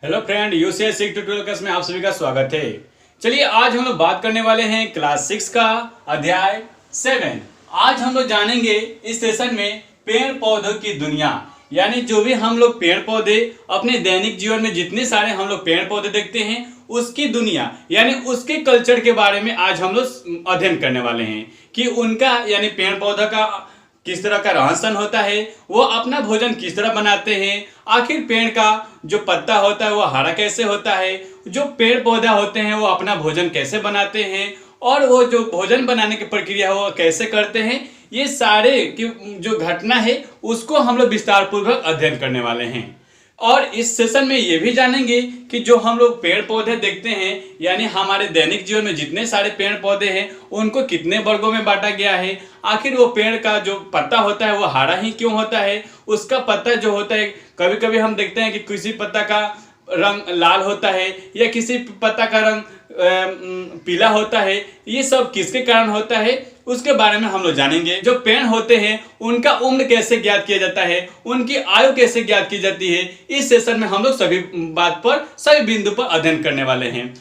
Hello friend, UCS tutorial class में आप सभी का स्वागत है। चलिए आज हम लोग बात करने वाले हैं क्लास 6 का अध्याय 7। आज हम लोग जानेंगे इस सेशन में पेड़ पौधों की दुनिया, यानी जो भी हम लोग पेड़ पौधे अपने दैनिक जीवन में जितने सारे हम लोग पेड़ पौधे देखते हैं उसकी दुनिया यानी उसके कल्चर के बारे में आज हम लोग अध्ययन करने वाले हैं कि उनका यानी पेड़ पौधा का किस तरह का रहन सहन होता है, वो अपना भोजन किस तरह बनाते हैं, आखिर पेड़ का जो पत्ता होता है वो हरा कैसे होता है, जो पेड़ पौधा होते हैं वो अपना भोजन कैसे बनाते हैं और वो जो भोजन बनाने की प्रक्रिया है वो कैसे करते हैं। ये सारे की जो घटना है उसको हम लोग विस्तार पूर्वक अध्ययन करने वाले हैं। और इस सेशन में ये भी जानेंगे कि जो हम लोग पेड़ पौधे देखते हैं यानी हमारे दैनिक जीवन में जितने सारे पेड़ पौधे हैं उनको कितने वर्गों में बांटा गया है, आखिर वो पेड़ का जो पत्ता होता है वो हरा ही क्यों होता है, उसका पत्ता जो होता है कभी कभी हम देखते हैं कि किसी पत्ता का रंग लाल होता है या किसी पत्ता का रंग पीला होता है, ये सब किसके कारण होता है उसके बारे में हम लोग जानेंगे। जो पेड़ होते हैं उनका उम्र कैसे ज्ञात किया जाता है, उनकी आयु कैसे ज्ञात की जाती है, इस सेशन में हम लोग सभी बात पर सभी बिंदु पर अध्ययन करने वाले हैं।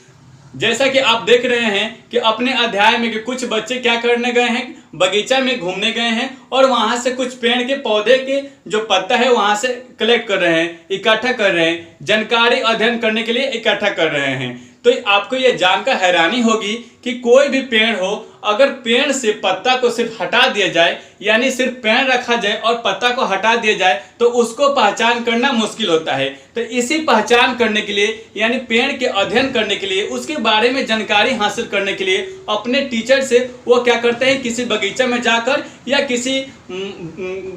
जैसा कि आप देख रहे हैं कि अपने अध्याय में कि कुछ बच्चे क्या करने गए हैं, बगीचा में घूमने गए हैं और वहां से कुछ पेड़ के पौधे के जो पत्ता है वहां से कलेक्ट कर रहे हैं, इकट्ठा कर रहे हैं, जानकारी अध्ययन करने के लिए इकट्ठा कर रहे हैं। तो आपको यह जानकर हैरानी होगी कि कोई भी पेड़ हो, अगर पेड़ से पत्ता को सिर्फ हटा दिया जाए यानी सिर्फ पेड़ रखा जाए और पत्ता को हटा दिया जाए तो उसको पहचान करना मुश्किल होता है। तो इसी पहचान करने के लिए यानी पेड़ के अध्ययन करने के लिए, उसके बारे में जानकारी हासिल करने के लिए अपने टीचर से वो क्या करते हैं, किसी बगीचा में जाकर या किसी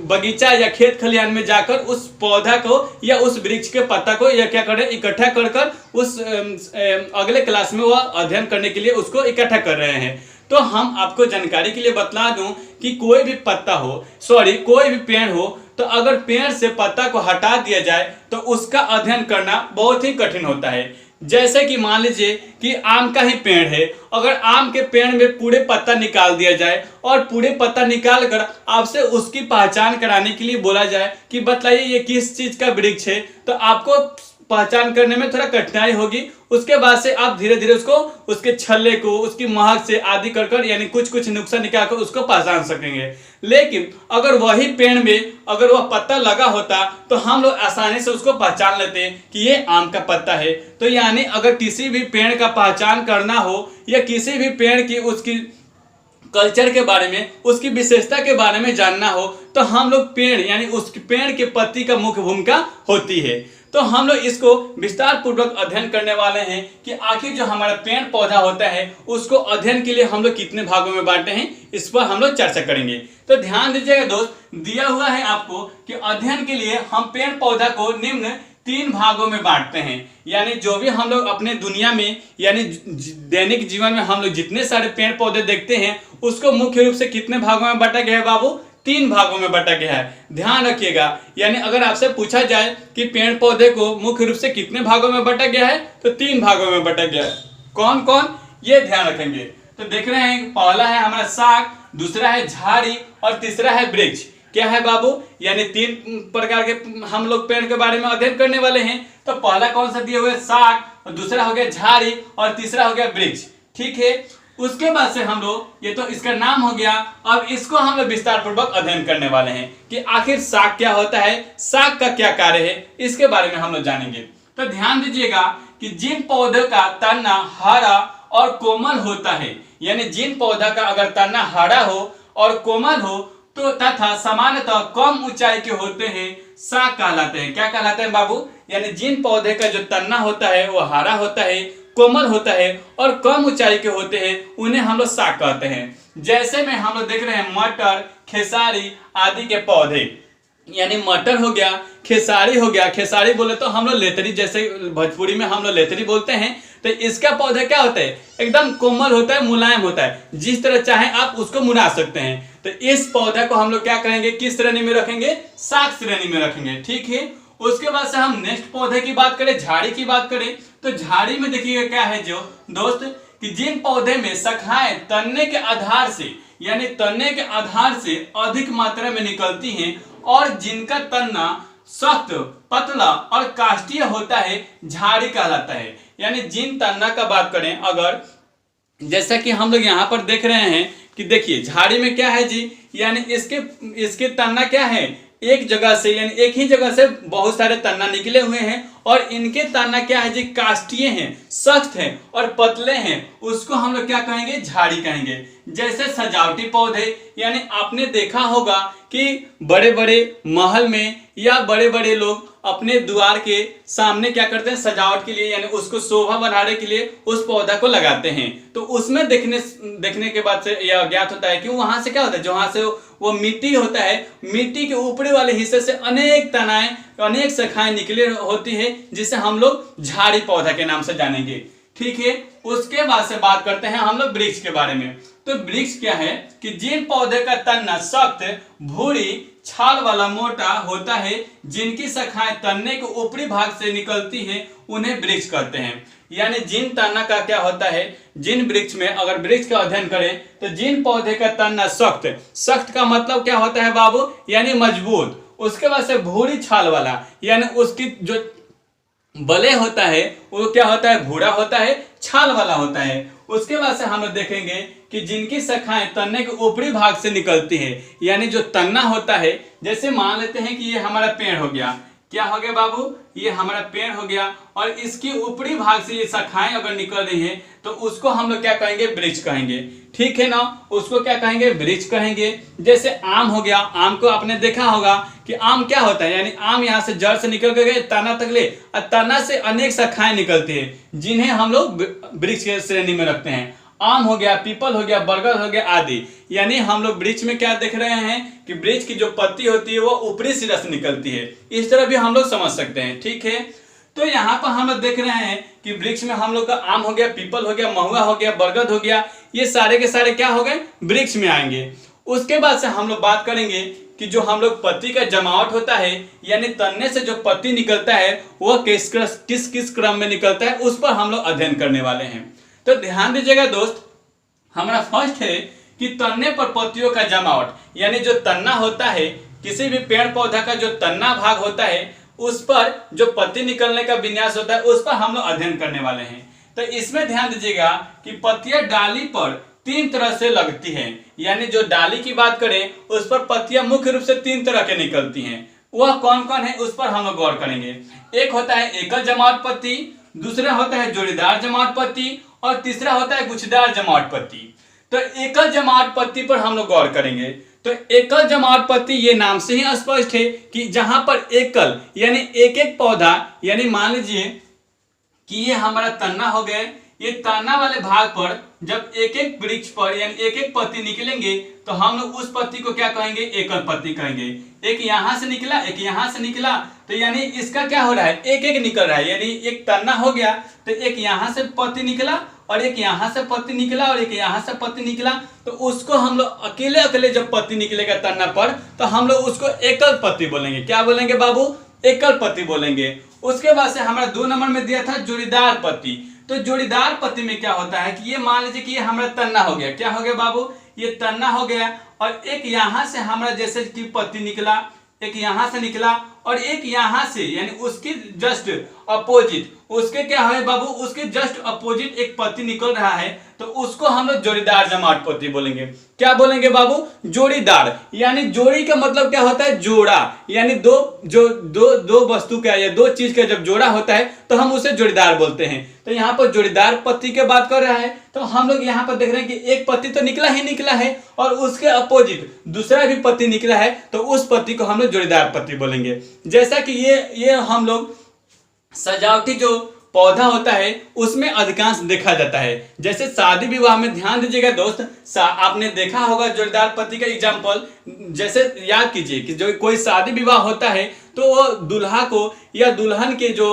बगीचा या खेत खलिहान में जाकर उस पौधा को या उस वृक्ष के पत्ता को या क्या करें इकट्ठा कर उस अगले क्लास में वह अध्ययन करने के लिए उसको इकट्ठा कर रहे हैं। तो हम आपको जानकारी के लिए बतला दूं कि कोई भी पत्ता हो कोई भी पेड़ हो तो अगर पेड़ से पत्ता को हटा दिया जाए तो उसका अध्ययन करना बहुत ही कठिन होता है। जैसे कि मान लीजिए कि आम का ही पेड़ है, अगर आम के पेड़ में पूरे पत्ता निकाल दिया जाए और पूरे पत्ता निकाल कर आपसे उसकी पहचान कराने के लिए बोला जाए कि बतलाइए ये किस चीज का वृक्ष है, तो आपको पहचान करने में थोड़ा कठिनाई होगी। उसके बाद से आप धीरे धीरे उसको उसके छल्ले को उसकी महक से आदि कर यानी कुछ नुक्सा निकाल कर उसको पहचान सकेंगे। लेकिन अगर वही पेड़ में अगर वह पत्ता लगा होता तो हम लोग आसानी से उसको पहचान लेते कि ये आम का पत्ता है। तो यानी अगर किसी भी पेड़ का पहचान करना हो या किसी भी पेड़ की उसकी कल्चर के बारे में, उसकी विशेषता के बारे में जानना हो तो हम लोग पेड़ यानी उस पेड़ के पत्ती का मुख्य भूमिका होती है। तो हम लोग इसको विस्तार पूर्वक अध्ययन करने वाले हैं कि आखिर जो हमारा पेड़ पौधा होता है उसको अध्ययन के लिए हम लोग कितने भागों में बांटे हैं, इस पर हम लोग चर्चा करेंगे। तो ध्यान दीजिएगा दोस्त, दिया हुआ है आपको कि अध्ययन के लिए हम पेड़ पौधा को निम्न 3 भागों में बांटते हैं। यानी जो भी हम लोग अपने दुनिया में यानी दैनिक जीवन में हम लोग जितने सारे पेड़ पौधे देखते हैं उसको मुख्य रूप से कितने भागों में बांटा गया है बाबू? 3 भागों में बांटा गया है। ध्यान रखिएगा, यानी अगर आपसे पूछा जाए कि पेड़ पौधे को मुख्य रूप से कितने भागों में बांटा गया है तो 3 भागों में बांटा गया है। कौन कौन, ये ध्यान रखेंगे। तो देख रहे हैं, पहला है हमारा शाक, दूसरा है झाड़ी और तीसरा है वृक्ष। क्या है बाबू? यानी 3 प्रकार के हम लोग पेड़ के बारे में अध्ययन करने वाले हैं। तो पहला कौन सा दिए हुए? शाक, और दूसरा हो गया झाड़ी और तीसरा हो गया वृक्ष। ठीक है, उसके बाद से हम लोग ये तो इसका नाम हो गया। अब इसको हम लोग विस्तार पूर्वक अध्ययन करने वाले हैं कि आखिर शाक क्या होता है, शाक का क्या कार्य है, इसके बारे में हम लोग जानेंगे। तो ध्यान दीजिएगा कि जिन पौधों का तना हरा और कोमल होता है, यानी जिन पौधा का अगर तना हरा हो और कोमल हो तो तथा सामान्यतः कम ऊंचाई के होते हैं, शाक कहलाते हैं। क्या कहलाते हैं बाबू? यानी जिन पौधे का जो तना होता है वो हरा होता है, कोमल होता है और कम ऊंचाई के होते हैं, उन्हें हम लोग शाक कहते हैं। जैसे में हम लोग देख रहे हैं मटर, खेसारी आदि के पौधे, यानी मटर हो गया, खेसारी हो गया। खेसारी बोले तो हम लोग लेतरी, जैसे भोजपुरी में हम लोग लेतरी बोलते हैं। तो इसका पौधा क्या होता है? एकदम कोमल होता है, मुलायम होता है, जिस तरह चाहे आप उसको मुड़ा सकते हैं। तो इस पौधा को हम लोग क्या करेंगे, किस श्रेणी में रखेंगे? शाक श्रेणी में रखेंगे। ठीक है, उसके बाद से हम नेक्स्ट पौधे की बात करें, झाड़ी की बात करें। तो झाड़ी में देखिएगा क्या है जो दोस्त, कि जिन पौधे में शाखाएं तने के आधार से यानी तने के आधार से अधिक मात्रा में निकलती हैं और जिनका तना सख्त पतला और काष्ठीय होता है झाड़ी कहलाता है। यानी जिन तन्ना का बात करें अगर, जैसा कि हम लोग यहाँ पर देख रहे हैं कि देखिए झाड़ी में क्या है जी, यानी इसके तन्ना क्या है, एक जगह से यानी एक ही जगह से बहुत सारे तन्ना निकले हुए हैं और इनके तन्ना क्या है जी, काष्ठीय हैं, सख्त हैं और पतले हैं, उसको हम लोग क्या कहेंगे, झाड़ी कहेंगे। जैसे सजावटी पौधे, यानी आपने देखा होगा कि बड़े बड़े महल में या बड़े बड़े लोग अपने द्वार के सामने क्या करते हैं, सजावट के लिए यानी उसको शोभा बढ़ाने के लिए उस पौधा को लगाते हैं। तो उसमें देखने के बाद से यह ज्ञात होता है कि वहां से क्या होता है, जहां से वो मिट्टी होता है, मिट्टी के ऊपरी वाले हिस्से से अनेक तनाएं, अनेक शाखाएं निकले होती है, जिसे हम लोग झाड़ी पौधा के नाम से जानेंगे। ठीक है, उसके बाद से बात करते हैं हम लोग वृक्ष के बारे में। तो वृक्ष क्या है कि जिन पौधे का तना सख्त, भूरी, छाल वाला, मोटा होता है, जिनकी शाखाएं तन्ने के ऊपरी भाग से निकलती है, उन्हें वृक्ष कहते हैं। यानी जिन तना का क्या होता है, जिन वृक्ष में अगर वृक्ष का अध्ययन करें तो जिन पौधे का तना सख्त, सख्त का मतलब क्या होता है बाबू, यानी मजबूत, उसके बाद से भूरी छाल वाला, यानी उसकी जो बले होता है वो क्या होता है, भूरा होता है, छाल वाला होता है। उसके बाद से हम देखेंगे कि जिनकी शाखाएं तन्ने के ऊपरी भाग से निकलती है, यानी जो तन्ना होता है, जैसे मान लेते हैं कि ये हमारा पेड़ हो गया, क्या हो गया बाबू, ये हमारा पेड़ हो गया और इसके ऊपरी भाग से ये शाखाएं अगर निकल रही है तो उसको हम लोग क्या कहेंगे, वृक्ष कहेंगे। ठीक है ना, उसको क्या कहेंगे, वृक्ष कहेंगे। जैसे आम हो गया, आम को आपने देखा होगा कि आम क्या होता है, यानी आम यहाँ से जड़ से निकल के गए तना तक ले, और तना से अनेक शाखाएं निकलती है, जिन्हें हम लोग वृक्ष के श्रेणी में रखते हैं। आम हो गया, पीपल हो गया, बरगद हो गया आदि। यानी हम लोग वृक्ष में क्या देख रहे हैं कि वृक्ष की जो पत्ती होती है वो ऊपरी सिरा से निकलती है। इस तरह भी हम लोग समझ सकते हैं। ठीक है, तो यहाँ पर हम लोग देख रहे हैं कि वृक्ष में हम लोग का आम हो गया, पीपल हो गया, महुआ हो गया, बरगद हो गया, ये सारे के सारे क्या हो गए, वृक्ष में आएंगे। उसके बाद से हम लोग बात करेंगे कि जो हम लोग पत्ती का जमावट होता है, यानी तन्ने से जो पत्ती निकलता है वह किस किस क्रम में निकलता है, उस पर हम लोग अध्ययन करने वाले हैं। तो ध्यान दीजिएगा दोस्त, हमारा फर्स्ट है कि तन्ने पर पत्तियों का जमावट, यानी जो तन्ना होता है, किसी भी पेड़ पौधा का जो तन्ना भाग होता है उस पर जो पत्ती निकलने का विन्यास होता है उस पर हम लोग अध्ययन करने वाले हैं। तो इसमें ध्यान दीजिएगा कि पत्तियां डाली पर 3 तरह से लगती हैं, यानी जो डाली की बात करें उस पर पत्तियां मुख्य रूप से 3 तरह के निकलती हैं। वह कौन कौन है उस पर हम लोग गौर करेंगे। एक होता है एकल जमावट पत्ती, दूसरा होता है जोड़ीदार जमावट पत्ती और तीसरा होता है गुच्छेदार जमावट पत्ती। तो एकल जमावट पत्ती पर हम लोग गौर करेंगे। तो एकल जमावट पत्ती ये नाम से ही स्पष्ट है कि जहां पर एकल यानी एक एक पौधा, यानी मान लीजिए कि ये हमारा तन्ना हो गए, ये तन्ना वाले भाग पर जब एक एक वृक्ष पर यानी एक एक पत्ती निकलेंगे तो हम लोग उस पत्ती को क्या कहेंगे, एकल पत्ती कहेंगे। एक यहां से निकला, एक यहां से निकला, तो यानी इसका क्या हो रहा है, एक एक निकल रहा है, यानी एक तन्ना हो गया तो एक यहां से पत्ती निकला और एक यहां से पत्ती निकला और एक यहां से पत्ती निकला, तो उसको हम लोग अकेले अकेले जब पत्ती निकलेगा तन्ना पर तो हम लोग उसको एकल पत्ती बोलेंगे। क्या बोलेंगे बाबू, एकल पत्ती बोलेंगे। उसके बाद से हमारा 2 नंबर में दिया था जोड़ीदार पत्ती। तो जोड़ीदार पत्ती में क्या होता है कि ये मान लीजिए कि ये हमारा तन्ना हो गया, क्या हो गया बाबू, ये तन्ना हो गया और एक यहां से हमारा जैसे कि पत्ती निकला, एक यहां से निकला और एक यहां से, यानी उसकी जस्ट अपोजिट, उसके क्या है बाबू, उसके जस्ट अपोजिट एक पत्ती निकल रहा है तो उसको हम लोग जोड़ीदार जमावट पत्ती बोलेंगे। क्या बोलेंगे बाबू, जोड़ीदार। यानी जोड़ी का मतलब क्या होता है, जोड़ा, यानी दो वस्तु का या 2 चीज का जब जोड़ा होता है तो हम उसे जोड़ीदार बोलते हैं। तो यहाँ पर जोड़ीदार पत्ती की बात कर रहा है तो हम लोग यहाँ पर देख रहे हैं कि एक पत्ती तो निकला ही निकला है और उसके अपोजिट दूसरा भी पत्ती निकला है तो उस पत्ती को हम लोग जोड़ीदार पत्ती बोलेंगे। जैसा कि ये हम लोग सजावटी जो पौधा होता है उसमें अधिकांश देखा जाता है। जैसे शादी विवाह में ध्यान दीजिएगा दोस्त, आपने देखा होगा जोड़ीदार पत्ती का एग्जाम्पल। जैसे याद कीजिए कि जो कोई शादी विवाह होता है तो वो दूल्हा को या दुल्हन के जो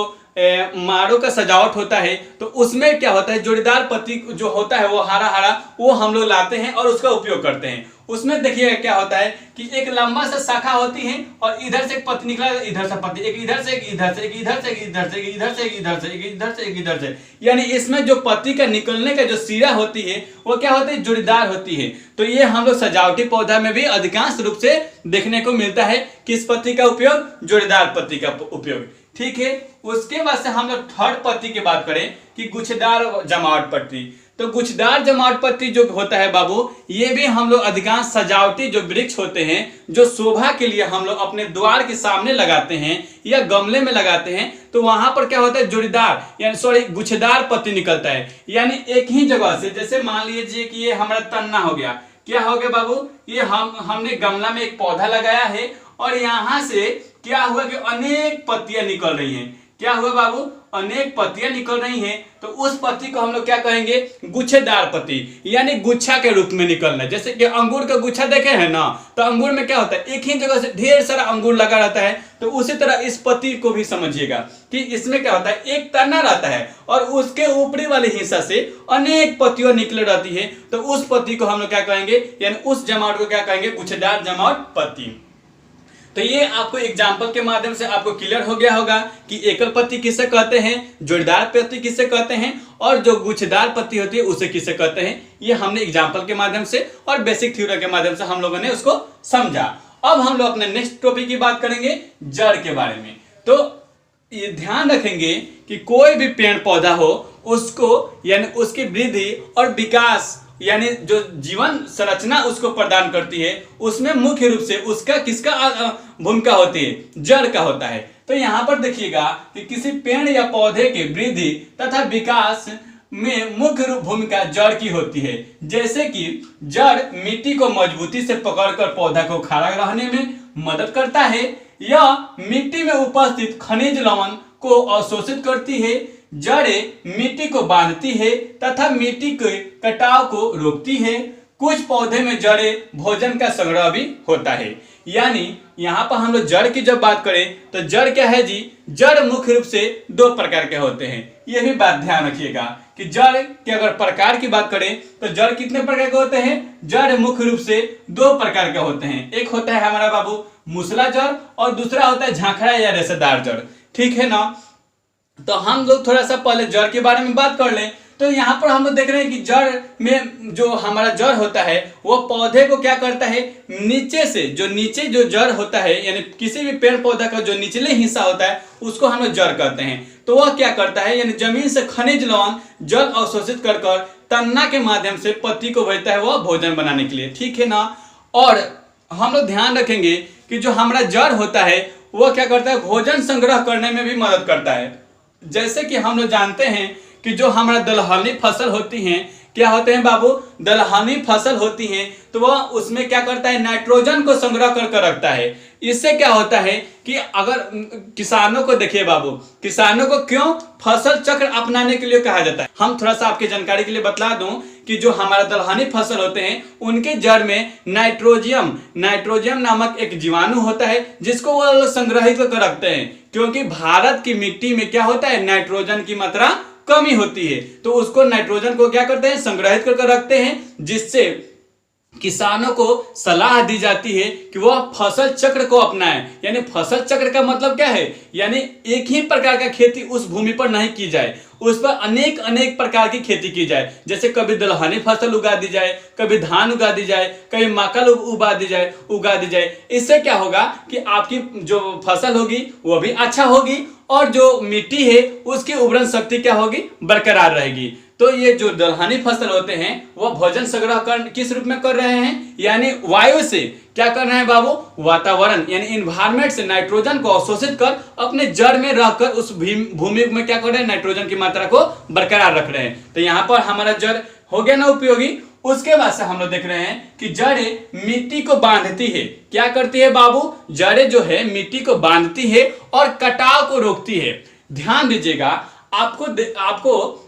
माड़ों का सजावट होता है तो उसमें क्या होता है, जोड़ीदार पत्ती जो होता है वो हरा हरा वो हम लोग लाते हैं और उसका उपयोग करते हैं। उसमें देखिए क्या होता है कि एक लंबा सा शाखा होती है और इधर से एक पत्ती निकला, इधर से पत्ती, एक इधर से, एक इधर से, एक इधर से, एक इधर से, एक इधर से, एक इधर से, एक इधर से, एक इधर से, यानी इसमें जो पत्ती का निकलने का जो सिरा होती है वो क्या होती है, जोड़ीदार होती है। तो ये हम लोग सजावटी पौधा में भी अधिकांश रूप से देखने को मिलता है। किस पत्ती का उपयोग, जोड़ीदार पत्ती का उपयोग। ठीक है, उसके बाद से हम लोग थर्ड पत्ती की बात करें कि गुच्छेदार जमावट पत्ती। तो गुच्छेदार जमावट पत्ती जो होता है बाबू, ये भी हम लोग अधिकांश सजावटी जो वृक्ष होते हैं जो शोभा के लिए हम लोग अपने द्वार के सामने लगाते हैं या गमले में लगाते हैं, तो वहां पर क्या होता है, जोड़ीदार यानी सॉरी गुच्छेदार पत्ती निकलता है। यानी एक ही जगह से, जैसे मान लीजिए कि ये हमारा तन्ना हो गया, क्या हो गया बाबू, ये हमने गमला में एक पौधा लगाया है और यहां से क्या हुआ कि अनेक पत्तियां निकल रही हैं। क्या हुआ बाबू, अनेक पत्तियां निकल रही हैं, तो उस पत्ती को हम लोग क्या कहेंगे, गुच्छेदार पत्ती, यानी गुच्छा के रूप में निकलना। जैसे कि अंगूर का गुच्छा देखे हैं ना, तो अंगूर में क्या होता है, एक ही जगह से ढेर सारा अंगूर लगा रहता है। तो उसी तरह इस पत्ती को भी समझिएगा कि इसमें क्या होता है, एक तना रहता है और उसके ऊपरी वाले हिस्सा से अनेक पत्तियां निकल रहती है। तो उस पत्ती को हम लोग क्या कहेंगे, यानी उस जमावट को क्या कहेंगे, गुच्छेदार जमावट पत्ती। तो ये आपको एग्जाम्पल के माध्यम से आपको क्लियर हो गया होगा कि एकल पत्ती किसे कहते हैं, जोड़ीदार पत्ती किसे कहते हैं और जो गुच्छेदार पत्ती होती है उसे किसे कहते हैं। ये हमने एग्जाम्पल के माध्यम से और बेसिक थ्योरी के माध्यम से हम लोगों ने उसको समझा। अब हम लोग अपने नेक्स्ट टॉपिक की बात करेंगे, जड़ के बारे में। तो ये ध्यान रखेंगे कि कोई भी पेड़ पौधा हो उसको यानी उसकी वृद्धि और विकास यानी जो जीवन संरचना उसको प्रदान करती है उसमें मुख्य रूप से उसका किसका भूमिका होती है, जड़ का होता है। तो यहाँ पर देखिएगा कि किसी पेड़ या पौधे के वृद्धि तथा विकास में मुख्य रूप भूमिका जड़ की होती है। जैसे कि जड़ मिट्टी को मजबूती से पकड़कर पौधा को खड़ा रहने में मदद करता है या मिट्टी में उपस्थित खनिज लवण को अवशोषित करती है। जड़ें मिट्टी को बांधती है तथा मिट्टी के कटाव को रोकती है। कुछ पौधे में जड़ें भोजन का संग्रह भी होता है। यानी यहाँ पर हम लोग जड़ की जब बात करें तो जड़ क्या है जी, जड़ मुख्य रूप से दो प्रकार के होते हैं। यह भी बात ध्यान रखिएगा कि जड़ के अगर प्रकार की बात करें तो जड़ कितने प्रकार के होते हैं, जड़ मुख्य रूप से दो प्रकार के होते हैं। एक होता है हमारा बाबू मूसला जड़ और दूसरा होता है झांखड़ा या रेशेदार जड़। ठीक है ना। तो हम लोग थोड़ा सा पहले जड़ के बारे में बात कर लें। तो यहाँ पर हम लोग देख रहे हैं कि जड़ में जो हमारा जड़ होता है वो पौधे को क्या करता है, नीचे से नीचे जो जड़ होता है यानी किसी भी पेड़ पौधा का जो निचले हिस्सा होता है उसको हम लोग जड़ कहते हैं। तो वह क्या करता है, यानी जमीन से खनिज लवण जल अवशोषित कर तन्ना के माध्यम से पत्ती को भेजता है वह भोजन बनाने के लिए। ठीक है ना। और हम लोग ध्यान रखेंगे कि जो हमारा जड़ होता है वह क्या करता है, भोजन संग्रह करने में भी मदद करता है। जैसे कि हम लोग जानते हैं कि जो हमारा दलहनी फसल होती हैं, क्या होते हैं बाबू, दलहनी फसल होती हैं, तो वह उसमें क्या करता है, नाइट्रोजन को संग्रह कर रखता है। इससे क्या होता है कि अगर किसानों को देखिए बाबू, किसानों को क्यों फसल चक्र अपनाने के लिए कहा जाता है। हम थोड़ा सा आपकी जानकारी के लिए बतला दूं कि जो हमारा दलहनी फसल होते हैं उनके जड़ में नाइट्रोजियम नामक एक जीवाणु होता है जिसको वो संग्रहित कर रखते हैं। क्योंकि भारत की मिट्टी में क्या होता है, नाइट्रोजन की मात्रा कमी होती है, तो उसको नाइट्रोजन को क्या करते हैं, संग्रहित कर रखते हैं, जिससे किसानों को सलाह दी जाती है कि वह फसल चक्र को अपनाएं। यानी फसल चक्र का मतलब क्या है, यानी एक ही प्रकार का खेती उस भूमि पर नहीं की जाए, उस पर अनेक अनेक प्रकार की खेती की जाए। जैसे कभी दलहनी फसल उगा दी जाए, कभी धान उगा दी जाए, कभी मक्का उगा दी जाए। इससे क्या होगा कि आपकी जो फसल होगी वो भी अच्छा होगी और जो मिट्टी है उसकी उर्वरक शक्ति क्या होगी, बरकरार रहेगी। तो ये जो दलहनी फसल होते हैं वो भोजन संग्रह किस रूप में कर रहे हैं, यानी वायु से क्या कर रहे हैं बाबू, वातावरण यानी इन्वायरमेंट से नाइट्रोजन को अवशोषित कर अपने जड़ में रहकर उस भूमि में क्या कर रहे हैं, नाइट्रोजन की मात्रा को बरकरार रख रहे हैं। तो यहाँ पर हमारा जड़ हो गया ना उपयोगी। उसके बाद से हम लोग देख रहे हैं कि जड़ें मिट्टी को बांधती है। क्या करती है बाबू, जड़ें जो है मिट्टी को बांधती है और कटाव को रोकती है। ध्यान दीजिएगा, आपको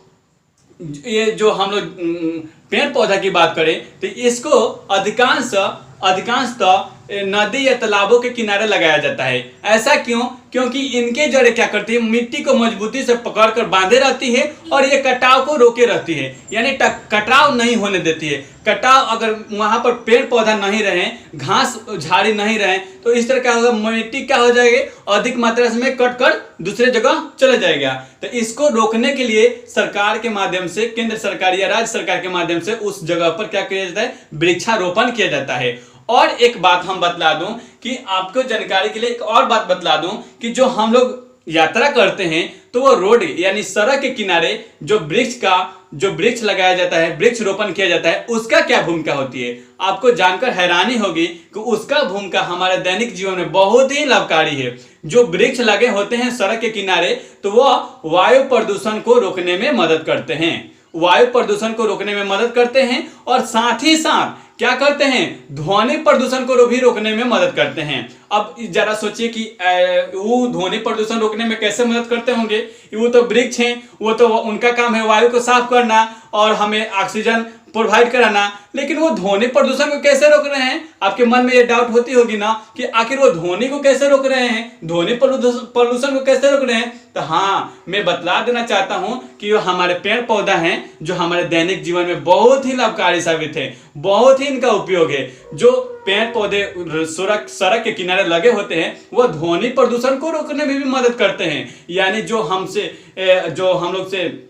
ये जो हम लोग पेड़ पौधा की बात करें तो इसको अधिकांशतः नदी या तालाबों के किनारे लगाया जाता है। ऐसा क्यों? क्योंकि इनके जड़ें क्या करती है, मिट्टी को मजबूती से पकड़कर बांधे रहती है और ये कटाव को रोके रहती है, यानी कटाव नहीं होने देती है। कटाव अगर वहां पर पेड़ पौधा नहीं रहे, घास झाड़ी नहीं रहे, तो इस तरह क्या होगा, मिट्टी क्या हो जाएगी, अधिक मात्रा में कट कर दूसरे जगह चले जाएगा। तो इसको रोकने के लिए सरकार के माध्यम से, केंद्र सरकार या राज्य सरकार के माध्यम से उस जगह पर क्या किया जाता है, वृक्षारोपण किया जाता है। और एक बात हम बतला दूं कि आपको जानकारी के लिए एक और बात बतला दूं कि जो हम लोग यात्रा करते हैं तो वो रोड यानी सड़क के किनारे जो वृक्ष लगाया जाता है, वृक्ष रोपण किया जाता है, उसका क्या भूमिका होती है। आपको जानकर हैरानी होगी कि उसका भूमिका हमारे दैनिक जीवन में बहुत ही लाभकारी है। जो वृक्ष लगे होते हैं सड़क के किनारे, तो वह वायु प्रदूषण को रोकने में मदद करते हैं, वायु प्रदूषण को रोकने में मदद करते हैं और साथ ही साथ क्या करते हैं, ध्वनि प्रदूषण को भी रोकने में मदद करते हैं। अब जरा सोचिए कि वो ध्वनि प्रदूषण रोकने में कैसे मदद करते होंगे। वो तो वृक्ष हैं, वो तो उनका काम है वायु को साफ करना और हमें ऑक्सीजन प्रोवाइड कराना, लेकिन वो ध्वनि प्रदूषण को कैसे रोक रहे हैं। आपके मन में ये डाउट होती होगी ना कि आखिर वो ध्वनि को कैसे रोक रहे हैं, ध्वनि प्रदूषण को कैसे रोक रहे हैं। तो हाँ, मैं बतला देना चाहता हूं कि वो हमारे पेड़ पौधा हैं जो हमारे दैनिक जीवन में बहुत ही लाभकारी साबित है, बहुत ही इनका उपयोग है। जो पेड़ पौधे सड़क के किनारे लगे होते हैं वो ध्वनि प्रदूषण को रोकने में भी मदद करते हैं। यानी जो हम लोग से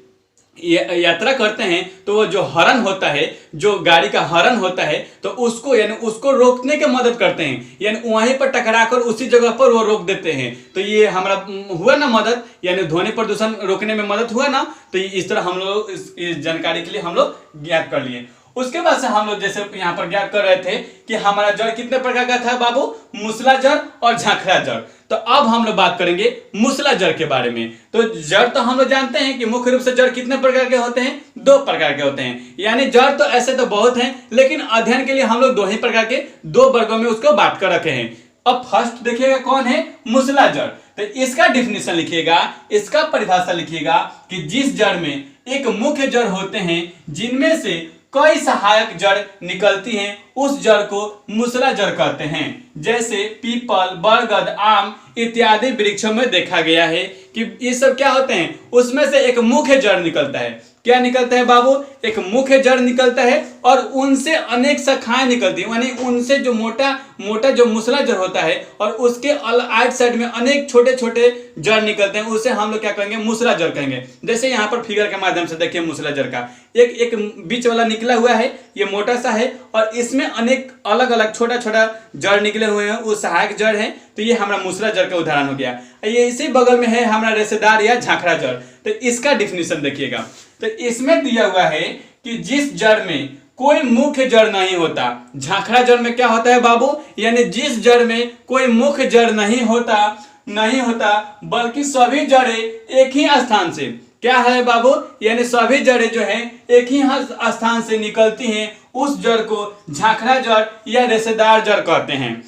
यात्रा करते हैं तो वो जो हॉर्न होता है, जो गाड़ी का हॉर्न होता है, तो उसको रोकने की मदद करते हैं, यानी वहीं पर टकराकर उसी जगह पर वो रोक देते हैं। तो ये हमारा हुआ ना मदद, यानी ध्वनि प्रदूषण रोकने में मदद हुआ ना। तो इस तरह हम लोग इस जानकारी के लिए हम लोग ज्ञात कर लिए। उसके बाद से हम लोग जैसे यहाँ पर ज्ञात कर रहे थे कि हमारा जड़ कितने प्रकार का था बाबू, मूसला जड़ और झांखरा जड़। तो अब हम लोग बात करेंगे मूसला जड़ के बारे में। तो जड़ तो हम लोग जानते हैं कि मुख्य रूप से जड़ कितने प्रकार के होते हैं, 2 प्रकार के होते हैं। यानी जड़ तो ऐसे तो बहुत हैं, लेकिन अध्ययन के लिए हम लोग 2 ही प्रकार के 2 वर्गों में उसको बांट कर रखे हैं। अब फर्स्ट देखिएगा कौन है, मूसला जड़। तो इसका डिफिनेशन लिखिएगा, इसका परिभाषा लिखिएगा कि जिस जड़ में एक मुख्य जड़ होते हैं जिनमें से कई सहायक जड़ निकलती हैं, उस जड़ को मूसला जड़ कहते हैं। जैसे पीपल, बरगद, आम इत्यादि वृक्षों में देखा गया है कि ये सब क्या होते हैं, उसमें से एक मुख्य जड़ निकलता है। क्या निकलता है बाबू, एक मुख्य जड़ निकलता है और उनसे अनेक शाखाएं निकलती हैं, यानी उनसे जो मोटा जो मूसला जड़ होता है और उसके आइट साइड में अनेक छोटे छोटे जड़ निकलते हैं, उसे हम लोग क्या कहेंगे, मूसला जड़ कहेंगे। जैसे यहाँ पर फिगर के माध्यम से देखिए मूसला जड़ का एक बीच वाला निकला हुआ है, ये मोटा सा है और इसमें अनेक अलग अलग छोटा छोटा जड़ निकले हुए हैं, वो सहायक जड़ है। तो ये हमारा मूसला जड़ का उदाहरण हो गया। ये इसी बगल में है हमारा रेशेदार या झांखरा जड़। तो इसका डिफिनेशन देखिएगा, तो इसमें दिया हुआ है कि जिस जड़ में कोई मुख्य जड़ नहीं होता, झांखरा जड़ में क्या होता है बाबू, यानी जिस जड़ में कोई मुख्य जड़ नहीं होता बल्कि सभी जड़ें एक ही स्थान से, क्या है बाबू, यानी सभी जड़ें जो हैं एक ही स्थान से निकलती हैं, उस जड़ को झांखरा जड़ या रेशेदार जड़ कहते हैं।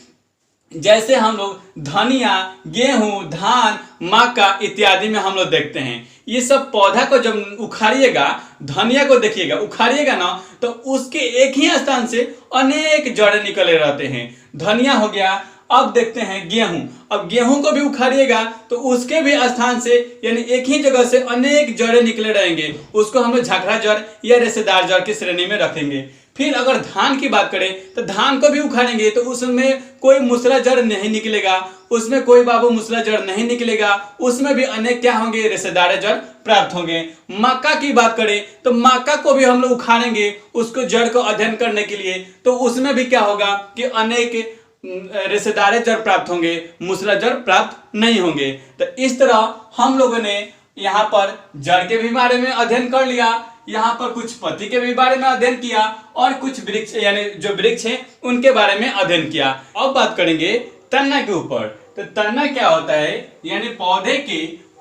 जैसे हम लोग धनिया, गेहूं, धान, मक्का इत्यादि में हम लोग देखते हैं, ये सब पौधा को जब उखाड़िएगा, धनिया को देखिएगा उखाड़िएगा ना, तो उसके एक ही स्थान से अनेक जड़ें निकले रहते हैं। धनिया हो गया। अब देखते हैं गेहूं, अब गेहूं को भी उखाड़िएगा तो उसके भी स्थान से, यानी एक ही जगह से अनेक जड़ें निकले रहेंगे, उसको हम लोग झांखरा जड़ या रेशेदार जड़ की श्रेणी में रखेंगे। फिर अगर धान की बात करें तो धान को भी उखाड़ेंगे तो उसमें कोई मूसला जड़ नहीं निकलेगा, उसमें कोई बाबू मूसला जड़ नहीं निकलेगा, उसमें भी अनेक क्या होंगे, रेशेदार जड़ प्राप्त होंगे। मक्का की बात करें तो मक्का को भी हम लोग उखाड़ेंगे उसको जड़ को अध्ययन करने के लिए, तो उसमें भी क्या होगा कि अनेक रेशेदार जड़ प्राप्त होंगे, मूसला जड़ प्राप्त नहीं होंगे। तो इस तरह हम लोगों ने यहाँ पर जड़ के भी बारे में अध्ययन कर लिया, यहाँ पर कुछ पत्ती के भी बारे में अध्ययन किया और कुछ वृक्ष यानी जो वृक्ष हैं उनके बारे में अध्ययन किया। अब बात करेंगे तना के ऊपर। तो तना क्या होता है, यानी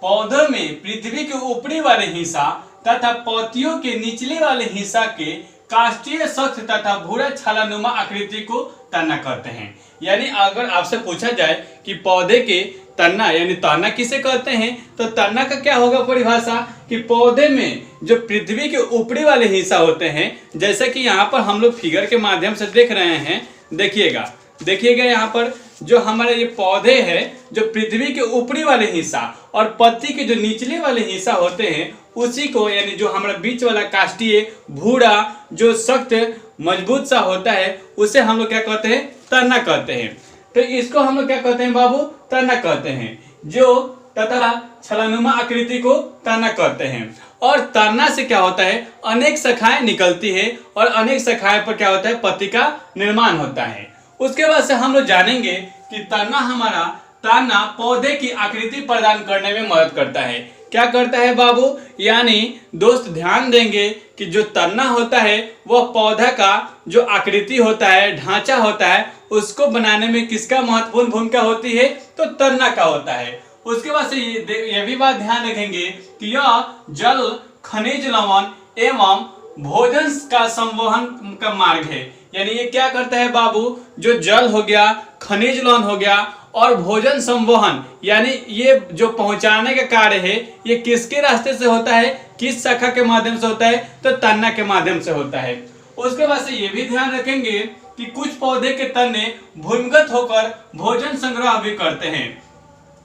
पौधों में पृथ्वी के ऊपरी वाले हिस्सा तथा पत्तियों के निचले वाले हिस्सा के काष्ठीय सख्त तथा भूरा छालानुमा आकृति को तना कहते हैं। यानी अगर आपसे पूछा जाए कि पौधे के तना यानी तना किसे कहते हैं, तो तना का क्या होगा परिभाषा कि पौधे में जो पृथ्वी के ऊपरी वाले हिस्सा होते हैं, जैसे कि यहाँ पर हम लोग फिगर के माध्यम से देख रहे हैं, देखिएगा। देखिएगा यहाँ पर जो हमारे ये पौधे हैं, जो पृथ्वी के ऊपरी वाले हिस्सा और पत्ती के जो निचले वाले हिस्सा होते हैं, उसी को यानी जो हमारा बीच वाला काष्ठीय भूरा जो सख्त मजबूत सा होता है, उसे हम लोग क्या कहते हैं? तना कहते हैं। तो इसको हम लोग क्या कहते हैं बाबू? तना कहते हैं। जो तथा छलानुमा आकृति को तना कहते हैं। और तना से क्या होता है? अनेक शाखाएं निकलती है और अनेक शाखाएं पर क्या होता है? पत्ती का निर्माण होता है। उसके बाद से हम लोग जानेंगे कि तना पौधे की आकृति प्रदान करने में मदद करता है। क्या करता है बाबू? यानी दोस्त ध्यान देंगे कि जो तना होता है वह पौधा का जो आकृति होता है, ढांचा होता है, उसको बनाने में किसका महत्वपूर्ण भूमिका होती है? तो तना का होता है। उसके बाद से ये भी बात ध्यान रखेंगे कि यह जल, खनिज लवण एवं भोजन का संवहन का मार्ग है। यानी ये क्या करता है बाबू? जो जल हो गया, खनिज लवण हो गया और भोजन संवहन, यानी ये जो पहुंचाने का कार्य है, ये किसके रास्ते से होता है? किस शाखा के माध्यम से होता है? तो तना के माध्यम से होता है। उसके बाद से ये भी ध्यान रखेंगे कि कुछ पौधे के तने भूमिगत होकर भोजन संग्रह भी करते हैं।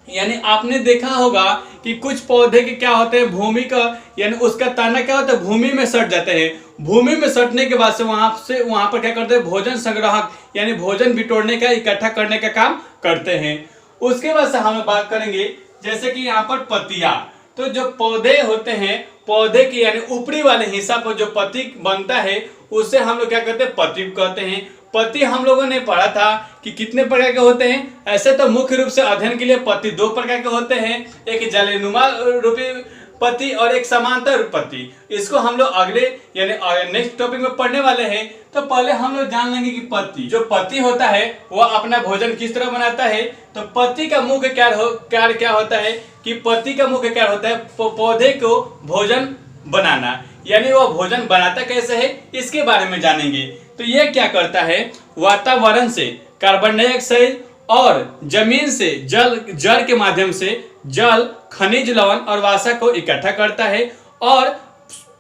यानी आपने देखा होगा कि कुछ पौधे के क्या होते हैं? भूमि का यानी उसका तना क्या होता है? भूमि में सट जाते हैं। भूमि में सटने के बाद से वहां पर क्या करते हैं? भोजन संग्राहक यानी भोजन बिटोरने का, इकट्ठा करने का काम करते हैं। उसके बाद से हम बात करेंगे जैसे कि यहाँ पर पत्तियां। तो जो पौधे होते हैं, पौधे की यानी ऊपरी वाले हिस्सा पर जो पत्ती बनता है, उसे हम लोग क्या कहते हैं? पत्ती कहते हैं। पत्ती हम लोगों ने पढ़ा था कि कितने प्रकार के होते हैं। ऐसे तो मुख्य रूप से अध्ययन के लिए पत्ती दो प्रकार के होते हैं, एक जालीनुमा रूपी पत्ती और एक समांतर पत्ती। इसको हम लोग अगले यानी नेक्स्ट टॉपिक में पढ़ने वाले हैं। तो पहले हम लोग जान लेंगे कि जो पत्ती होता है वह अपना भोजन किस तरह बनाता है। तो पत्ती का मुख्य कार्य क्या होता है कि पत्ती का मुख्य कार्य होता है पौधे को भोजन बनाना। यानी वह भोजन बनाता कैसे है, इसके बारे में जानेंगे। तो यह क्या करता है? वातावरण से कार्बन डाइऑक्साइड और जमीन से जल के माध्यम से जल, खनिज लवण और वसा को इकट्ठा करता है। और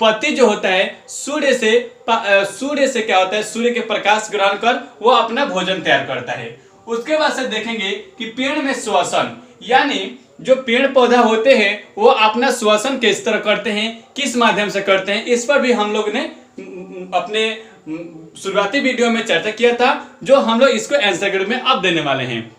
पत्ती जो होता है सूर्य से क्या होता है? सूर्य के प्रकाश ग्रहण कर वो अपना भोजन तैयार करता है। उसके बाद से देखेंगे कि पेड़ में श्वसन, यानी जो पेड़ पौधा होते हैं वो अपना श्वसन किस तरह करते हैं, किस माध्यम से करते हैं, इस पर भी हम लोग ने अपने शुरुआती वीडियो में चर्चा किया था, जो हम लोग इसको आंसर के रूप में अब देने वाले हैं।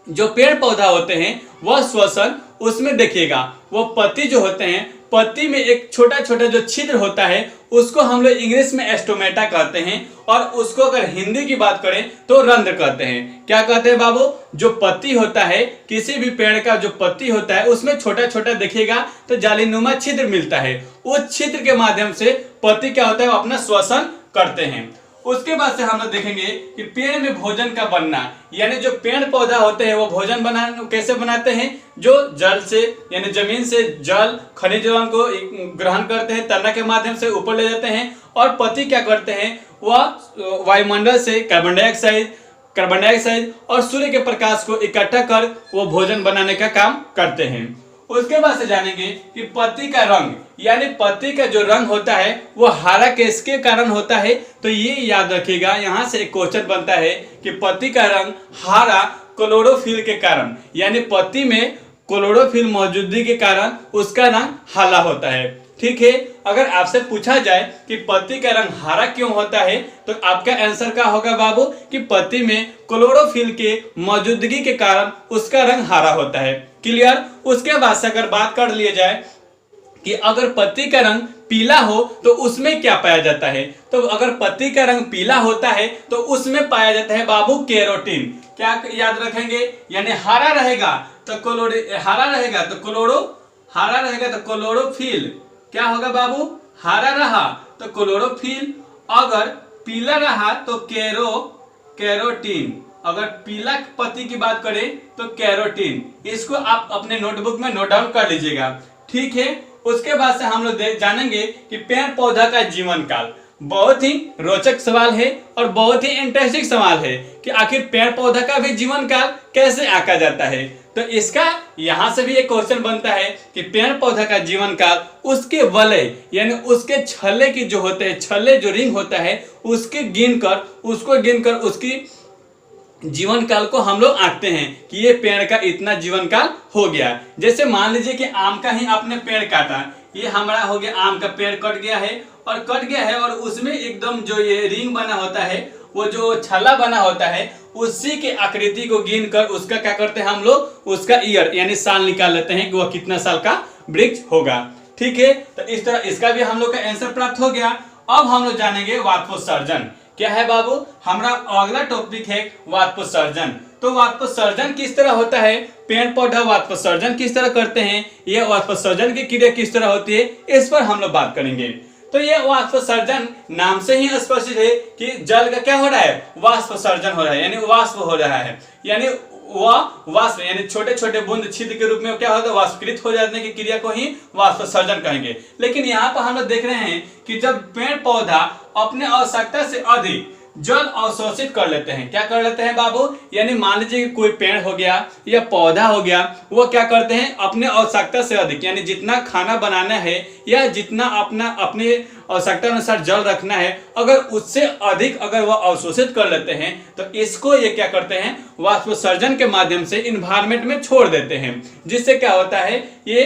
जो पेड़ पौधा होते हैं वह श्वसन, उसमें देखिएगा वो पत्ती जो होते हैं, पत्ती में एक छोटा छोटा जो छिद्र होता है उसको हम लोग इंग्लिश में एस्टोमेटा कहते हैं। और उसको अगर हिंदी की बात करें तो रंध्र कहते हैं। क्या कहते हैं बाबू? जो पत्ती होता है, किसी भी पेड़ का जो पत्ती होता है उसमें छोटा छोटा देखिएगा तो जालीनुमा छिद्र मिलता है। उस छिद्र के माध्यम से पत्ती क्या होता है? वो अपना श्वसन करते हैं। उसके बाद से हम लोग देखेंगे कि पेड़ में भोजन का बनना, यानी जो पेड़ पौधा होते हैं वो भोजन कैसे बनाते हैं? जो जल से यानी जमीन से जल, खनिज लवण को ग्रहण करते हैं, तना के माध्यम से ऊपर ले जाते हैं। और पत्ती क्या करते हैं? वह वायुमंडल से कार्बन डाइऑक्साइड और सूर्य के प्रकाश को इकट्ठा कर वो भोजन बनाने का काम करते हैं। उसके बाद से जानेंगे कि पत्ती का रंग, यानी पत्ती का जो रंग होता है वो हरा किसके कारण होता है? तो ये याद रखिएगा, यहाँ से एक क्वेश्चन बनता है कि पत्ती का रंग हरा क्लोरोफिल के कारण, यानी पत्ती में क्लोरोफिल मौजूदगी के कारण उसका रंग हरा होता है। ठीक है, अगर आपसे पूछा जाए कि पत्ती का रंग हरा क्यों होता है तो आपका आंसर क्या होगा बाबू? कि पत्ती में क्लोरोफिल के मौजूदगी के कारण उसका रंग हरा होता है। क्लियर? उसके बाद से अगर बात कर लिया जाए कि अगर पत्ती का रंग पीला हो तो उसमें क्या पाया जाता है? तो अगर पत्ती का रंग पीला होता है तो उसमें पाया जाता है बाबू केरोटीन। क्या याद रखेंगे? यानी हरा रहेगा तो क्लोरोफिल क्या होगा बाबू? हरा रहा तो क्लोरोफिल, अगर पीला रहा तो कैरोटीन। अगर पीला पत्ती की बात करें तो कैरोटीन। इसको आप अपने नोटबुक में नोट डाउन कर लीजिएगा। ठीक है, उसके बाद से हम लोग जानेंगे कि पेड़ पौधा का जीवन काल। बहुत ही रोचक सवाल है और बहुत ही इंटरेस्टिंग सवाल है कि आखिर पेड़ पौधा का भी जीवन काल कैसे आंका जाता है। तो इसका यहां से भी एक क्वेश्चन बनता है कि पेड़ पौधा का जीवन काल उसके वलय यानी उसके छल्ले की जो होते हैं, छल्ले जो रिंग होता है उसको गिनकर उसकी जीवन काल को हम लोग आंकते हैं कि ये पेड़ का इतना जीवन काल हो गया। जैसे मान लीजिए कि आम का ही आपने पेड़ काटा, ये हमारा हो गया आम का पेड़ कट गया है और उसमें एकदम जो ये रिंग बना होता है, वो जो छल्ला बना होता है, उसी के आकृति को गिन कर उसका क्या करते हैं हम लोग, उसका ईयर यानी साल निकाल लेते हैं कि वह कितना साल का वृक्ष होगा। ठीक है, तो इस तरह इसका भी हम लोग का आंसर प्राप्त हो गया। अब हम लोग जानेंगे वाष्पोत्सर्जन क्या है बाबू। हमारा अगला टॉपिक है वाष्पोत्सर्जन। तो वाष्पोत्सर्जन किस तरह होता है, पेड़ पौधा वाष्पोत्सर्जन किस तरह करते हैं, यह वाष्पोत्सर्जन की क्रिया किस तरह होती है, इस पर हम लोग बात करेंगे। तो ये वाष्पोत्सर्जन नाम से ही स्पष्ट है कि जल का क्या हो रहा है, वाष्पोत्सर्जन हो रहा है, यानी वाष्प हो रहा है, यानी वह वाष्प यानी छोटे छोटे बूंद छिद्र के रूप में क्या होता है, वाष्पीकृत हो जाने की क्रिया को ही वाष्पोत्सर्जन कहेंगे। लेकिन यहाँ पर हम लोग देख रहे हैं कि जब पेड़ पौधा अपने आवश्यकता से अधिक जल अवशोषित कर लेते हैं, क्या कर लेते हैं बाबू, यानी मान लीजिए कि कोई पेड़ हो गया या पौधा हो गया, वो क्या करते हैं अपने आवश्यकता से अधिक, यानी जितना खाना बनाना है या जितना अपने आवश्यकता अनुसार जल रखना है, अगर उससे अधिक अगर वह अवशोषित कर लेते हैं तो इसको ये क्या करते हैं, वाष्पोत्सर्जन के माध्यम से इन्वायरमेंट में छोड़ देते हैं, जिससे क्या होता है, ये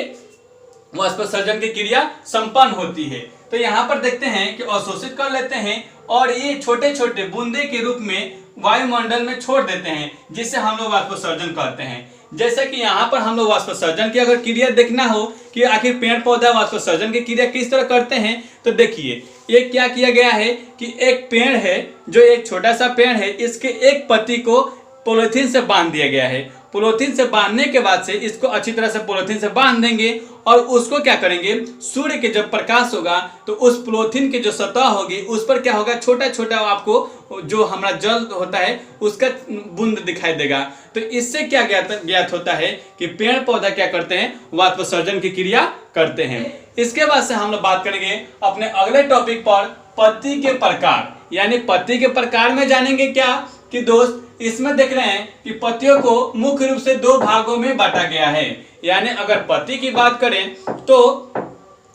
वाष्पोत्सर्जन की क्रिया संपन्न होती है। तो यहाँ पर देखते हैं कि अवशोषित कर लेते हैं और ये छोटे छोटे बूंदे के रूप में वायुमंडल में छोड़ देते हैं, जिससे हम लोग वाष्पोत्सर्जन कहते हैं। जैसे कि यहाँ पर हम लोग वाष्पोत्सर्जन की अगर क्रिया देखना हो कि आखिर पेड़ पौधा वाष्पोत्सर्जन की क्रिया किस तरह करते हैं, तो देखिए ये क्या किया गया है कि एक पेड़ है, जो एक छोटा सा पेड़ है, इसके एक पत्ती को पॉलीथीन से बांध दिया गया है। पॉलीथीन से बांधने के बाद से इसको अच्छी तरह से पॉलीथीन से बांध देंगे और उसको क्या करेंगे, सूर्य के जब प्रकाश होगा तो उस पॉलीथीन की जो सतह होगी उस पर क्या होगा, छोटा छोटा आपको जो हमारा जल होता है उसका बूंद दिखाई देगा। तो इससे क्या ज्ञात होता है कि पेड़ पौधा क्या करते हैं, वाष्पोत्सर्जन की क्रिया करते हैं। इसके बाद से हम लोग बात करेंगे अपने अगले टॉपिक पर, पत्ती के प्रकार। यानी पत्ती के प्रकार में जानेंगे क्या कि दोस्त, इसमें देख रहे हैं कि पत्तियों को मुख्य रूप से दो भागों में बांटा गया है। यानी अगर पत्ती की बात करें तो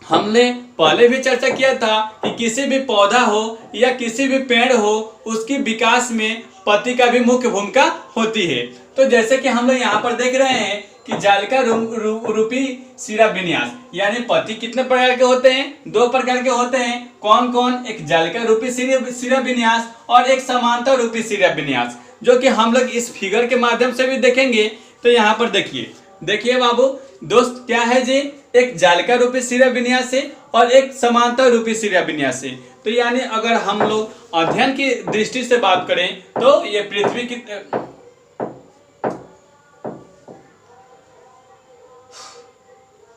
हमने पहले भी चर्चा किया था कि किसी भी पौधा हो या किसी भी पेड़ हो, उसकी विकास में पत्ती का भी मुख्य भूमिका होती है। तो जैसे कि हम लोग यहाँ पर देख रहे हैं कि जालिका रूपी शिरा विन्यास, यानी पत्ती कितने प्रकार के होते हैं, दो प्रकार के होते हैं। कौन कौन, एक जालिका रूपी शिरा विन्यास और एक समांतर रूपी शिरा विन्यास, जो कि हम लोग इस फिगर के माध्यम से भी देखेंगे। तो यहाँ पर देखिए बाबू दोस्त, क्या है जी, एक जालिका रूपी शिरा विन्यास है और एक समांतर रूपी शिरा विन्यास है। तो यानी अगर हम लोग अध्ययन की दृष्टि से बात करें तो ये पृथ्वी की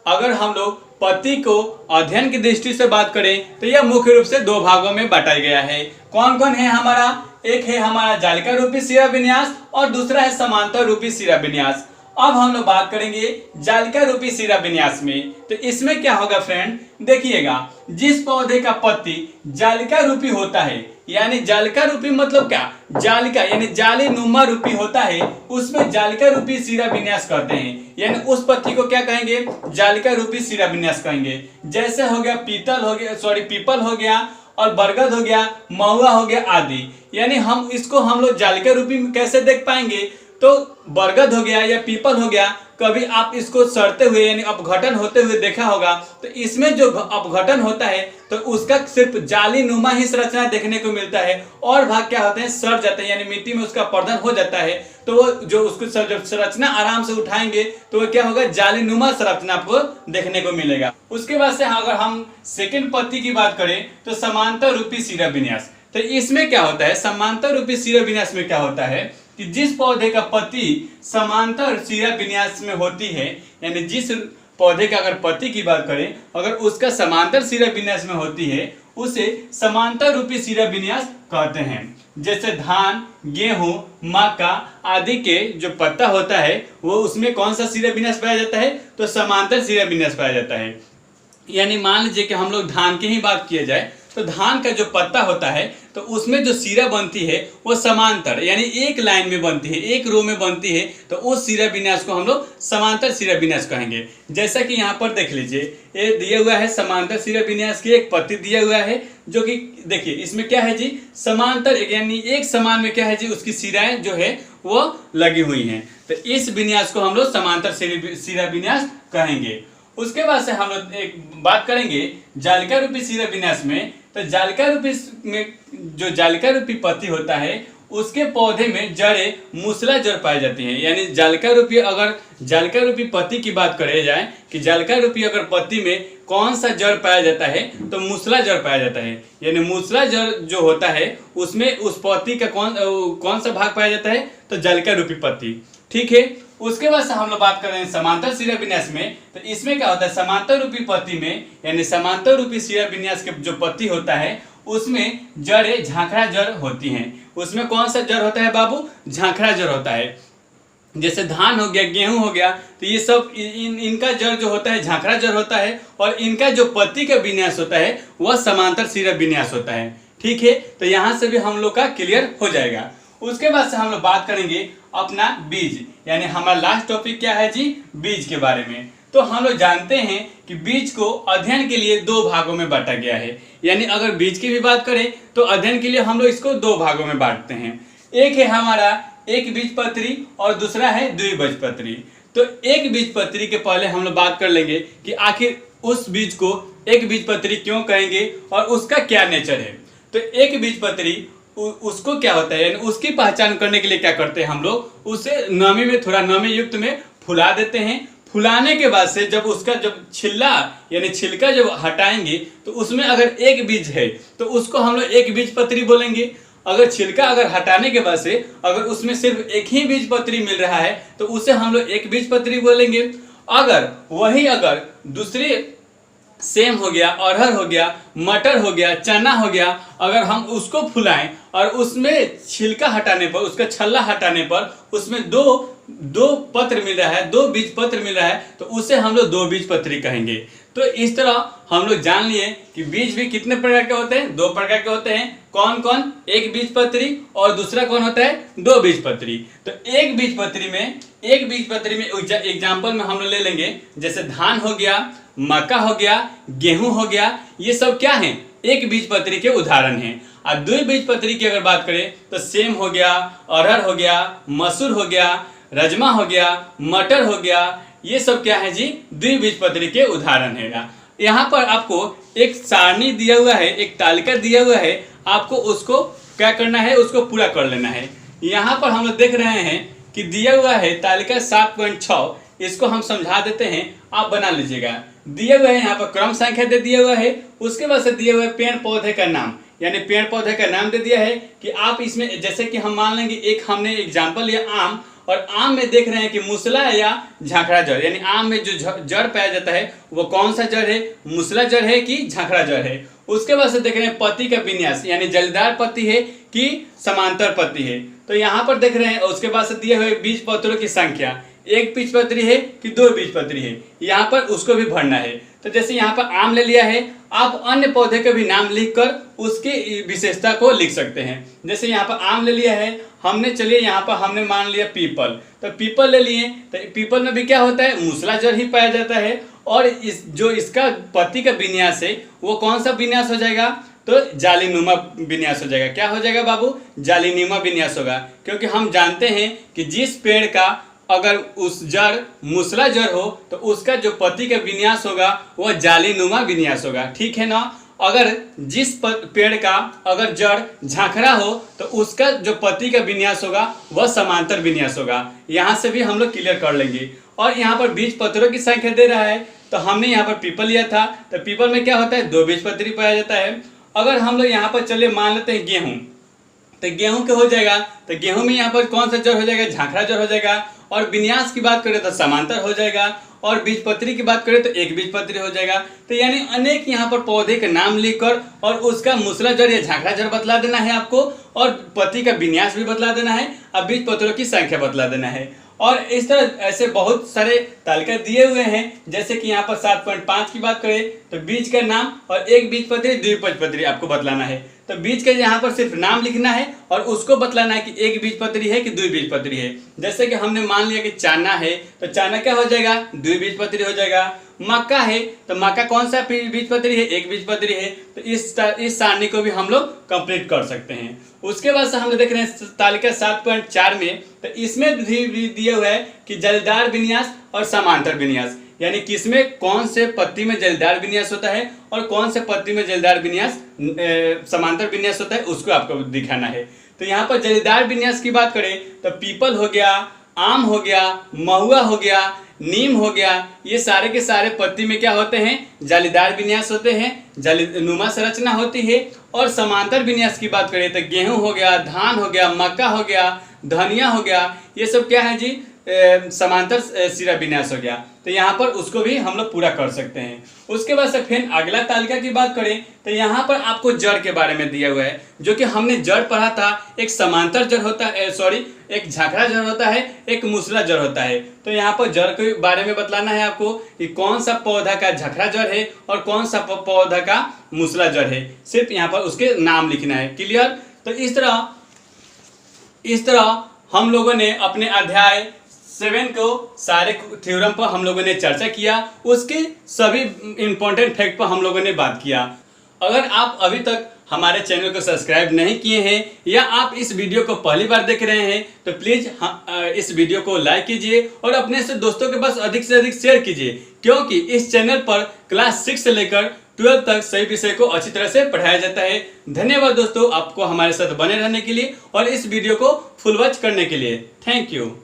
अगर हम लोग पत्ती को अध्ययन की दृष्टि से बात करें तो यह मुख्य रूप से दो भागों में बांटा गया है। कौन कौन है हमारा, एक है हमारा जालिका रूपी शिरा विन्यास और दूसरा है समांतर रूपी शिरा विन्यास। अब हम लोग बात करेंगे जालिका रूपी शिरा विन्यास में। तो इसमें क्या होगा फ्रेंड, देखिएगा, जिस पौधे का पत्ती जालिका रूपी होता है, यानी जालिका रूपी मतलब क्या, जालिका यानी जाली नुमा रूपी होता है, उसमें जालिका रूपी शिरा विन्यास कहते हैं। यानी उस पत्ती को क्या कहेंगे, जालिका रूपी शिरा विन्यास कहेंगे। जैसे हो गया पीपल हो गया और बरगद हो गया, महुआ हो गया आदि। यानी हम लोग जालिका रूपी कैसे देख पाएंगे, तो बरगद हो गया या पीपल हो गया, कभी आप इसको सड़ते हुए यानी अपघटन होते हुए देखा होगा, तो इसमें जो अपघटन होता है तो उसका सिर्फ जाली नुमा ही संरचना देखने को मिलता है, और भाग क्या होते हैं, सड़ जाते हैं, यानी मिट्टी में उसका अपरदन हो जाता है। तो वो जो उसको संरचना आराम से उठाएंगे तो वो क्या होगा, जाली नुमा संरचना आपको देखने को मिलेगा। उसके बाद से अगर हम सेकेंड पत्ती की बात करें तो समांतर रूपी शिरा विन्यास। तो इसमें क्या होता है, समांतर रूपी शिरा विन्यास में क्या होता है कि जिस पौधे का पत्ती समांतर शिरा विन्यास में होती है, यानी जिस पौधे का अगर पत्ती की बात करें अगर उसका समांतर शिरा विन्यास में होती है, उसे समांतर रूपी शिरा विन्यास कहते हैं। जैसे धान, गेहूं, मक्का आदि के जो पत्ता होता है वो उसमें कौन सा शिरा विन्यास पाया जाता है, तो समांतर शिरा विन्यास पाया जाता है। यानी मान लीजिए कि हम लोग धान की ही बात किया जाए तो धान का जो पत्ता होता है तो उसमें जो सिरा बनती है वो समांतर यानी एक लाइन में बनती है, एक रो में बनती है, तो उस सिरा विन्यास को हम लोग समांतर सिरा विन्यास कहेंगे। जैसा कि यहाँ पर देख लीजिए, ये दिया हुआ है समांतर सिरा विन्यास की एक पत्ती दिया हुआ है, जो कि देखिए इसमें क्या है जी, समांतर यानी एक समान में क्या है जी, उसकी सिराएं जो है वो लगी हुई हैं। तो इस विन्यास को हम लोग समांतर सिरा विन्यास कहेंगे। उसके बाद से हम लोग एक बात करेंगे जालिका रूपी सिरा विन्यास में। तो जालिका रूपी में जो जालिका रूपी पत्ती होता है उसके पौधे में जड़ें मूसला जड़ पाई जाती हैं। यानी जालिका रूपी पत्ती की बात करे जाए कि जालिका रूपी अगर पत्ती में कौन सा जड़ पाया जाता है तो मूसला जड़ पाया जाता है। यानी मूसला जड़ जो होता है उसमें उस पत्ती का कौन सा भाग पाया जाता है तो जालिका रूपी पत्ती। ठीक है। उसके बाद से हम लोग बात कर रहे हैं समांतर सिरा विन्यास में। तो इसमें क्या होता है, समांतर रूपी पत्ती में यानी समांतर रूपी सिरा विन्यास के जो पत्ती होता है उसमें जड़ें झांखड़ा जड़ होती हैं। उसमें कौन सा जड़ होता है बाबू, झांखड़ा जड़ होता है। जैसे धान हो गया, गेहूं हो गया, तो ये सब इनका जड़ जो होता है झांखड़ा जड़ होता है, और इनका जो पत्ती का विन्यास होता है वह समांतर सिरा विन्यास होता है। ठीक है। तो यहाँ से भी हम लोग का क्लियर हो जाएगा। उसके बाद से हम लोग बात करेंगे अपना बीज, यानी हमारा लास्ट टॉपिक क्या है जी, बीज के बारे में। तो हम लोग जानते हैं कि बीज को अध्ययन के लिए दो भागों में बांटा गया है। यानी अगर बीज की भी बात करें तो अध्ययन के लिए हम लोग इसको दो भागों में बांटते हैं। एक है हमारा एक बीजपत्री और दूसरा है द्विबीजपत्री। तो एक बीजपत्री के पहले हम लोग बात कर लेंगे कि आखिर उस बीज को एक बीजपत्री क्यों कहेंगे और उसका क्या नेचर है। तो एक बीजपत्री उसको क्या होता है, यानी उसकी पहचान करने के लिए क्या करते हैं हम लोग, उसे नमी में थोड़ा नमी युक्त में फुला देते हैं। फुलाने के बाद से जब उसका जब छिल्ला यानी छिलका जब हटाएंगे तो उसमें अगर एक बीज है तो उसको हम लोग एक बीजपत्री बोलेंगे। अगर छिलका हटाने के बाद से अगर उसमें सिर्फ एक ही बीजपत्री मिल रहा है तो उसे हम लोग एक बीजपत्री बोलेंगे। अगर दूसरे सेम हो गया, अरहर हो गया, मटर हो गया, चना हो गया, अगर हम उसको फुलाएं और उसमें छिलका हटाने पर, उसका छल्ला हटाने पर उसमें दो पत्र मिल रहा है, दो बीज पत्र मिल रहा है, तो उसे हम लोग दो बीजपत्री कहेंगे। तो इस तरह हम लोग जान लिए कि बीज भी कितने प्रकार के होते हैं, दो प्रकार के होते हैं। कौन कौन, एक बीजपत्री और दूसरा कौन होता है, दो बीजपत्री। तो एक बीजपत्री में एग्जाम्पल में हम लोग ले लेंगे, जैसे धान हो गया, मक्का हो गया, गेहूं हो गया, ये सब क्या है, एक बीजपत्री के उदाहरण हैं। और द्विबीजपत्री की अगर बात करें तो सेम हो गया, अरहर हो गया, मसूर हो गया, राजमा हो गया, मटर हो गया, ये सब क्या है जी, द्विबीजपत्री के उदाहरण है। यहाँ पर आपको एक सारणी दिया हुआ है, एक तालिका दिया हुआ है, आपको उसको क्या करना है, उसको पूरा कर लेना है। यहाँ पर हम लोग देख रहे हैं कि दिया हुआ है तालिका 7.6, इसको हम समझा देते हैं, आप बना लीजिएगा। दिया हुआ है यहाँ पर क्रम संख्या दे दिया हुआ है, उसके बाद से दिया हुआ है पेड़ पौधे का नाम, यानी पेड़ पौधे का नाम दे दिया है कि आप इसमें, जैसे कि हम मान लेंगे एक हमने एग्जाम्पल लिया आम, और आम में देख रहे हैं कि मूसला या झांखड़ा जड़, यानी आम में जो जड़ पाया जाता है वो कौन सा जड़ है, मूसला जड़ है कि झांखड़ा जड़ है। उसके बाद से देख रहे हैं पत्ती का विन्यास, यानी जलदार पत्ती है कि समांतर पत्ती है। तो यहाँ पर देख रहे हैं, उसके बाद से दिए हुए बीज पत्रों की संख्या, एक बीजपत्री है कि दो बीजपत्री है, यहाँ पर उसको भी भरना है। तो जैसे यहाँ पर आम ले लिया है, आप अन्य पौधे के भी नाम लिखकर उसकी विशेषता को लिख सकते हैं। जैसे यहाँ पर आम ले लिया है हमने, चलिए यहाँ पर हमने मान लिया पीपल, तो पीपल ले लिए, तो पीपल में भी क्या होता है, मूसला जड़ ही पाया जाता है। और इसका पत्ती का विन्यास है वो कौन सा विन्यास हो जाएगा, तो जालीनुमा विन्यास हो जाएगा। क्या हो जाएगा बाबू, जालीनुमा विन्यास होगा, क्योंकि हम जानते हैं कि जिस पेड़ का अगर उस जड़ मूसला जड़ हो तो उसका जो पत्ती का विन्यास होगा वह जालीनुमा विन्यास होगा। ठीक है ना। अगर जिस पेड़ का अगर जड़ झांखड़ा हो तो उसका जो पत्ती का विन्यास होगा वह समांतर विन्यास होगा। यहाँ से भी हम लोग क्लियर कर लेंगे। और यहाँ पर बीज पत्रों की संख्या दे रहा है, तो हमने यहाँ पर पीपल लिया था, तो पीपल में क्या होता है, दो बीजपत्री पाया जाता है। अगर हम लोग यहाँ पर चलिए मान लेते हैं गेहूँ, तो गेहूं के हो जाएगा, तो गेहूं में यहाँ पर कौन सा जड़ हो जाएगा, झांखड़ा जड़ हो जाएगा। और विन्यास की बात करें तो समांतर हो जाएगा, और बीजपत्री की बात करें तो एक बीजपत्री हो जाएगा। तो यानी अनेक यहाँ पर पौधे के नाम लिखकर और उसका मूसला जड़ या झांखड़ा जड़ बतला देना है आपको, और पत्ती का विन्यास भी बतला देना है, और बीज पत्रों की संख्या बतला देना है। और इस तरह ऐसे बहुत सारे तालिका दिए हुए हैं। जैसे कि यहाँ पर 7.5 की बात करें तो बीज का नाम और एक बीजपत्री द्विबीजपत्री आपको बतलाना है। तो बीज का यहाँ पर सिर्फ नाम लिखना है और उसको बतलाना है कि एक बीजपत्री है कि द्विबीजपत्री है। जैसे कि हमने मान लिया कि चना है तो चना क्या हो जाएगा, द्विबीजपत्री हो जाएगा। मक्का है तो मक्का कौन सा बीजपत्री है, एक बीजपत्री है। तो इस सारणी को भी हम लोग कंप्लीट कर सकते हैं। उसके बाद से हम लोग देख रहे हैं तालिका 7.4 में, तो इसमें भी दिया हुआ है कि जलदार विन्यास और समांतर विन्यास, यानी किसमें कौन से पत्ती में जलदार विन्यास होता है और कौन से पत्ती में जलदार विन्यास समांतर विन्यास होता है, उसको आपको दिखाना है। तो यहाँ पर जलदार विन्यास की बात करें तो पीपल हो गया, आम हो गया, महुआ हो गया, नीम हो गया, ये सारे के सारे पत्ती में क्या होते हैं, जालीदार विन्यास होते हैं, जालीनुमा संरचना होती है। और समांतर विन्यास की बात करें तो गेहूं हो गया, धान हो गया, मक्का हो गया, धनिया हो गया, ये सब क्या है जी, समांतर सिरा विन्यास हो गया। तो यहाँ पर उसको भी हम लोग पूरा कर सकते हैं। उसके बाद से फिर अगला तालिका की बात करें तो यहाँ पर आपको जड़ के बारे में दिया हुआ है, जो कि हमने जड़ पढ़ा था। एक समांतर जड़ होता है, एक झाकड़ा जड़ होता है, एक मूसला जड़ होता है। तो यहाँ पर जड़ के बारे में बतलाना है आपको कि कौन सा पौधा का झखरा जड़ है और कौन सा पौधा का मूसला जड़ है, सिर्फ यहाँ पर उसके नाम लिखना है। क्लियर। तो इस तरह हम लोगों ने अपने अध्याय 7 को सारे थ्योरम पर हम लोगों ने चर्चा किया, उसके सभी इंपॉर्टेंट फैक्ट पर हम लोगों ने बात किया। अगर आप अभी तक हमारे चैनल को सब्सक्राइब नहीं किए हैं या आप इस वीडियो को पहली बार देख रहे हैं तो प्लीज़ इस वीडियो को लाइक कीजिए और अपने से दोस्तों के पास अधिक से अधिक शेयर कीजिए, क्योंकि इस चैनल पर क्लास 6 से लेकर 12 तक सही विषय को अच्छी तरह से पढ़ाया जाता है। धन्यवाद दोस्तों, आपको हमारे साथ बने रहने के लिए और इस वीडियो को फुल वॉच करने के लिए। Thank you.